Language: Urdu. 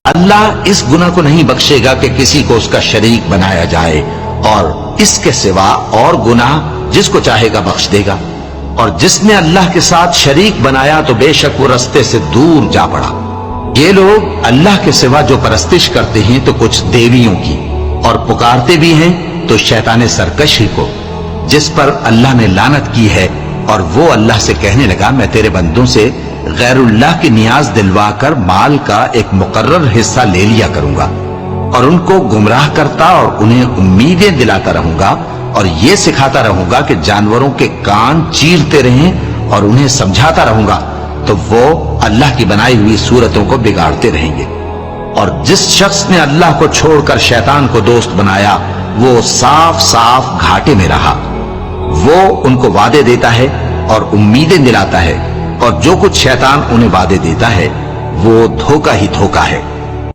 اللہ اس گناہ کو نہیں بخشے گا کہ کسی کو اس کا شریک بنایا جائے، اور اس کے سوا اور گناہ جس کو چاہے گا بخش دے گا، اور جس نے اللہ کے ساتھ شریک بنایا تو بے شک وہ رستے سے دور جا پڑا۔ یہ لوگ اللہ کے سوا جو پرستش کرتے ہیں تو کچھ دیویوں کی، اور پکارتے بھی ہیں تو شیطان سرکش ہی کو، جس پر اللہ نے لعنت کی ہے، اور وہ اللہ سے کہنے لگا میں تیرے بندوں سے غیر اللہ کی نیاز دلوا کر مال کا ایک مقرر حصہ لے لیا کروں گا، اور ان کو گمراہ کرتا اور انہیں امیدیں دلاتا رہوں گا، اور یہ سکھاتا رہوں گا کہ جانوروں کے کان چیرتے رہیں، اور انہیں سمجھاتا رہوں گا، تو وہ اللہ کی بنائی ہوئی صورتوں کو بگاڑتے رہیں گے۔ اور جس شخص نے اللہ کو چھوڑ کر شیطان کو دوست بنایا وہ صاف صاف گھاٹے میں رہا۔ وہ ان کو وعدے دیتا ہے اور امیدیں دلاتا ہے، اور جو کچھ شیطان انہیں وعدے دیتا ہے وہ دھوکہ ہی دھوکہ ہے۔